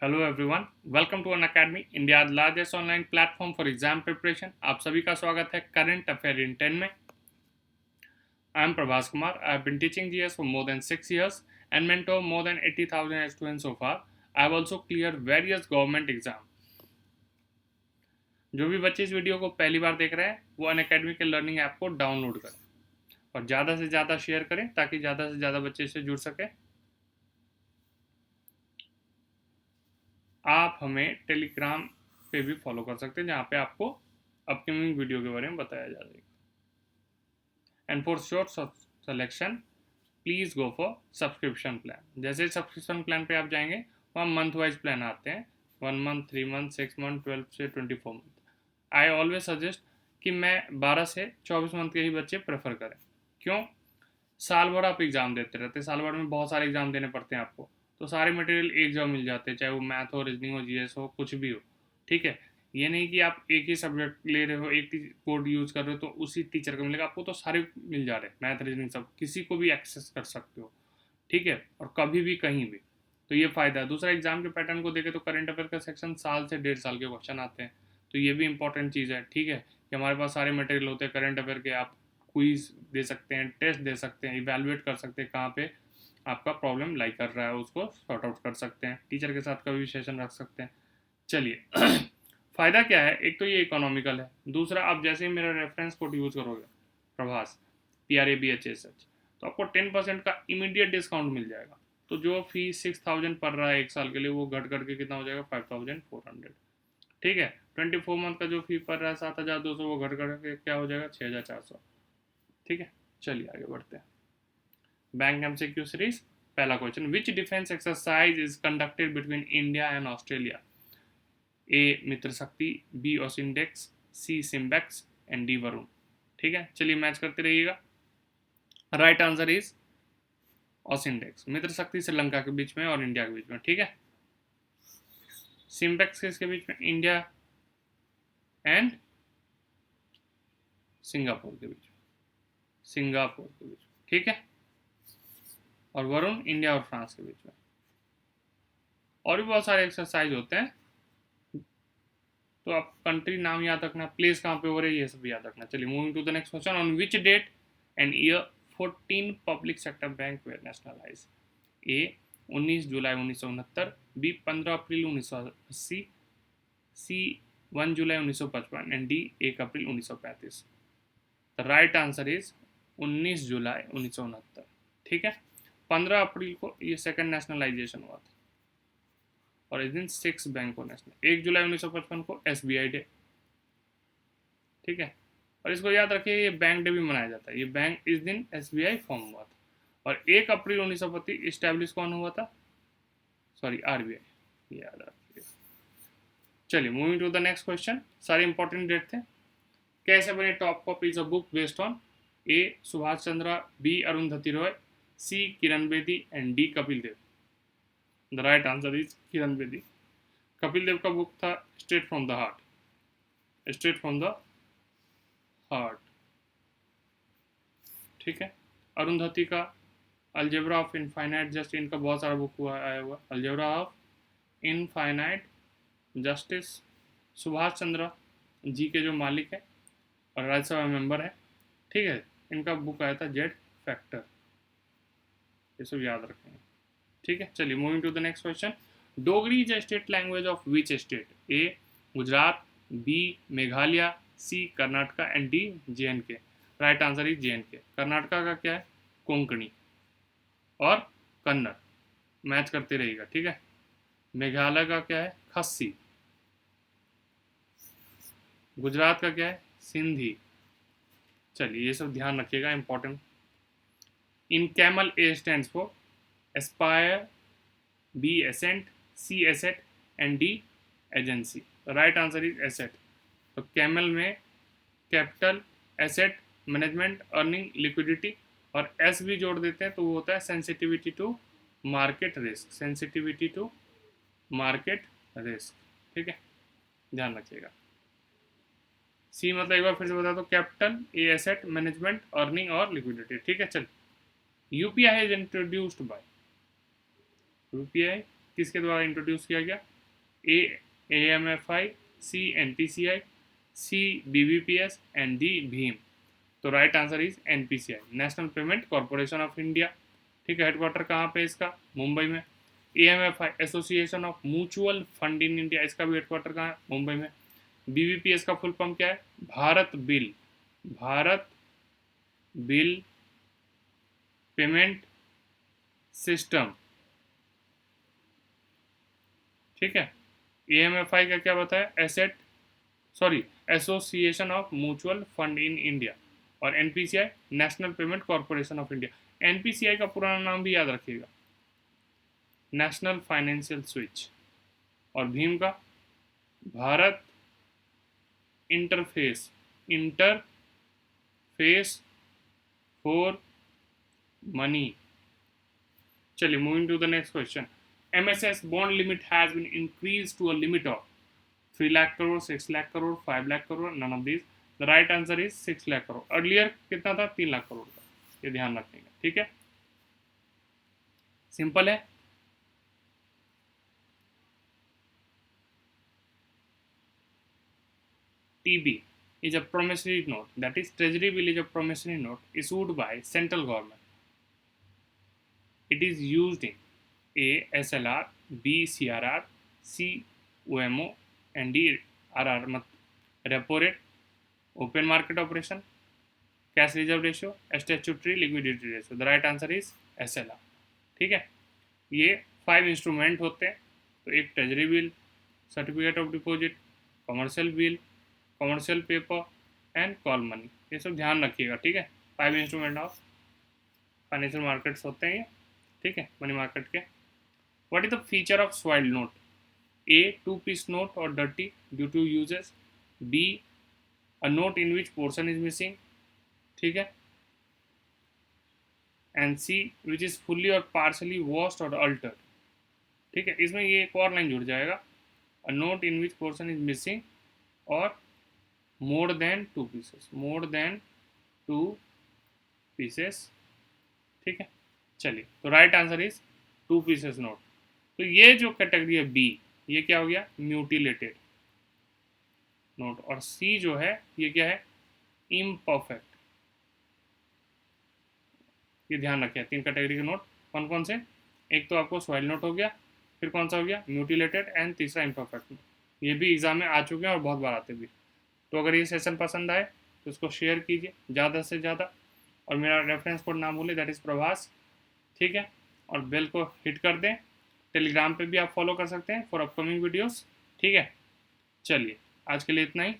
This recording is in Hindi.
Hello everyone, welcome to Unacademy, India largest online platform for exam preparation. आप सभी का स्वागत है करंट अफेयर इन 10 में। I am Prabhas Kumar. I have been teaching GS for more than 6 years and mentor more than 80,000 students so far. I have also cleared various government exam. जो भी बच्चे इस वीडियो को पहली बार देख रहे हैं वो अन अकेडमी के लर्निंग ऐप को डाउनलोड करें और ज़्यादा से ज़्यादा शेयर करें ताकि ज़्यादा से ज़्यादा बच्चे इससे जुड़ सकें। आप हमें टेलीग्राम पे भी फॉलो कर सकते हैं जहाँ पे आपको अपकमिंग वीडियो के बारे में बताया जाएगा। And for short selection please go for subscription plan. जैसे सब्सक्रिप्शन प्लान पे आप जाएंगे वहाँ मंथ वाइज प्लान आते हैं, 1 month, 3 month, 6 month, 12 से 24 month। आई ऑलवेज सजेस्ट कि मैं 12 से 24 मंथ के ही बच्चे प्रेफर करें। क्यों? साल भर आप एग्ज़ाम देते रहते हैं, साल भर में बहुत सारे एग्ज़ाम देने पड़ते हैं आपको, तो सारे मटेरियल एक जगह मिल जाते हैं, चाहे वो मैथ हो, रीजनिंग हो, जीएस हो, कुछ भी हो। ठीक है, ये नहीं कि आप एक ही सब्जेक्ट ले रहे हो, एक कोड यूज़ कर रहे हो तो उसी टीचर को मिलेगा, आपको तो सारे मिल जा रहे हैं, मैथ रीजनिंग सब, किसी को भी एक्सेस कर सकते हो। ठीक है, और कभी भी कहीं भी, तो ये फ़ायदा है। दूसरा, एग्जाम के पैटर्न को देखें तो करंट अफेयर का सेक्शन साल से 1.5 साल के क्वेश्चन आते हैं, तो ये भी इंपॉर्टेंट चीज़ है। ठीक है, कि हमारे पास सारे मटेरियल होते हैं करंट अफेयर के, आप क्विज दे सकते हैं, टेस्ट दे सकते हैं, इवेलुएट कर सकते हैं कहाँ पे आपका प्रॉब्लम लाई कर रहा है, उसको सॉर्ट आउट कर सकते हैं, टीचर के साथ कभी भी सेशन रख सकते हैं। चलिए फ़ायदा क्या है? एक तो ये इकोनॉमिकल है, दूसरा आप जैसे ही मेरा रेफरेंस कोड यूज़ करोगे प्रभास PRABHSH, तो आपको 10% का इमीडिएट डिस्काउंट मिल जाएगा। तो जो फीस 6,000 पड़ रहा है एक साल के लिए, वो घट करके कितना हो जाएगा? 5,400। ठीक है, 24 मंथ का जो फी पड़ रहा है 7,200, वो घट करके क्या हो जाएगा? 6,400। ठीक है, चलिए आगे बढ़ते हैं। Bank MCQ series. पहला question, which defence exercise is conducted between India and Australia? A Mitra Shakti, B AUSINDEX, C SIMBEX and D Varun. ठीक है, चलिए मैच करते रहिएगा। Right answer is AUSINDEX. Mitra Shakti Sri Lanka के बीच में और इंडिया के बीच में। ठीक है, सिम्बेक्स किसके बीच में? इंडिया एंड सिंगापुर के बीच में, सिंगापुर के बीच में। ठीक है, और वरुण इंडिया और फ्रांस के बीच में। और भी बहुत सारे एक्सरसाइज होते हैं, तो आप कंट्री नाम याद रखना, प्लेस कहाँ पे हो रही है, ये सब याद रखना। चलिए moving to the next question, on which date and year 14 public sector bank were nationalise? A 19 July 1969, B 15 April 1980, C 1 July 1955 and D 1 April 1935। The right answer is 19 July 1969। ठीक है, 15 अप्रैल को ये सेकंड नेशनलाइजेशन हुआ था और इस दिन 6 बैंक को नेशनल। 1 जुलाई 1955 को SBI डे। ठीक है, और इसको याद रखिए, ये बैंक डे भी मनाया जाता है। ये बैंक इस दिन SBI फॉर्म हुआ था। और 1 अप्रैल 1925 इस्टेब्लिश कौन हुआ था? सॉरी, RBI, याद रखिए। चलिए moving to the next question, सारे इंपॉर्टेंट डेट थे। कैसे बने top cop is a book based on? A Subhash Chandra, B Arundhati Roy, C Kiran Bedi and D Kapil Dev. The right answer is Kiran Bedi. Kapil Dev का बुक था straight from the heart, straight from the heart. ठीक है, अरुंधति का अलजेब्रा ऑफ इनफाइनाइट जस्ट, इनका बहुत सारा बुक हुआ आया हुआ, algebra of infinite justice. Subhash Chandra ji के जो मालिक है और राज्यसभा मेंबर है, ठीक है, इनका बुक आया था जेड फैक्टर। ये सब याद रखेंगे। ठीक है, चलिए moving to the next question, Dogri is state language of which state? A Gujarat, B Meghalaya, C Karnataka and D JNK। Right answer is JNK। Karnataka का क्या है? कोंकणी और कन्नड़, मैच करते रहिएगा। ठीक है, मेघालय का क्या है? खस्सी। गुजरात का क्या है? सिंधी। चलिए ये सब ध्यान रखिएगा, important. In CAMEL A stand for aspire, B ascent, C asset and D agency. Right answer is asset. तो कैमल में capital, asset, management, earning, liquidity और एस भी जोड़ देते हैं तो वो होता है sensitivity to market risk, sensitivity to market risk. ठीक है, ध्यान रखिएगा। सी मतलब एक बार फिर से बता दो, कैपिटल, ए एसेट, मैनेजमेंट, अर्निंग और लिक्विडिटी। ठीक है, चल। UPI is introduced by, UPI किसके द्वारा इंट्रोड्यूस किया गया? AMFI, C NPCI, C BBPS and D Bhim. तो right answer is NPCI, national payment corporation of India. ठीक है, हेडक्वार्टर कहाँ पे इसका? मुंबई में। AMFI, association of mutual fund in India, इसका भी हेडक्वार्टर कहाँ है? मुंबई में। BBPS का फुल फॉर्म क्या है? Bharat bill payment system. ठीक है। AMFI का क्या बताया? Association of mutual fund in India. और NPCI, national payment corporation of India. NPCI का पुराना नाम भी याद रखिएगा, नेशनल फाइनेंशियल स्विच। और भीम का भारत इंटरफेस फॉर मनी। चलिए, moving to the next question. MSS bond limit has been increase to a limit of 3 lakh crore, 6 lakh crore, 5 lakh crore, none of this. The right answer is 6 lakh crore. Earlier कितना था? 3 लाख करोड़ का। ये ध्यान रखने का, ठीक है, सिंपल है। TB is a promissory note, that is treasury bill is a promissory note issued by central government. It is used in A. SLR, B. CRR, C. OMO and D. RR. Repo rate, open market operation, cash reserve ratio, statutory liquidity ratio. The right answer is SLR. ठीक है, ये 5 इंस्ट्रूमेंट होते हैं। तो एक treasury bill, certificate of deposit, commercial bill, commercial paper and call money, ये सब ध्यान रखिएगा। ठीक है, 5 इंस्ट्रूमेंट ऑफ फाइनेंशियल मार्केट्स होते हैं ये। ठीक है, मनी मार्केट के। What is the feature of soiled note? A. 2-piece note or dirty due to uses. B. A note in which portion is missing. ठीक है, and C. which is fully or partially washed or altered. ठीक है, इसमें ये एक और लाइन जुड़ जाएगा, a note in which portion is missing और more than 2 pieces। ठीक है, चलिए, तो right answer is 2 pieces note. तो ये जो कैटेगरी है B, ये क्या हो गया? Mutilated note. और C जो है, ये क्या है? इम्परफेक्ट। ये ध्यान रखिए, 3 कैटेगरी के नोट कौन कौन से? एक तो आपको सॉइल नोट हो गया, फिर कौन सा हो गया? म्यूटिलेटेड, एंड तीसरा इम्परफेक्ट नोट। ये भी एग्जाम में आ चुके हैं और बहुत बार आते भी। तो अगर ये सेशन पसंद आए तो इसको शेयर कीजिए ज़्यादा से ज़्यादा, और मेरा रेफरेंस कोड ना भूलें, दैट इज़ प्रभास। ठीक है, और बेल को हिट कर दें। टेलीग्राम पे भी आप फॉलो कर सकते हैं फॉर अपकमिंग वीडियोस। ठीक है, चलिए, आज के लिए इतना ही।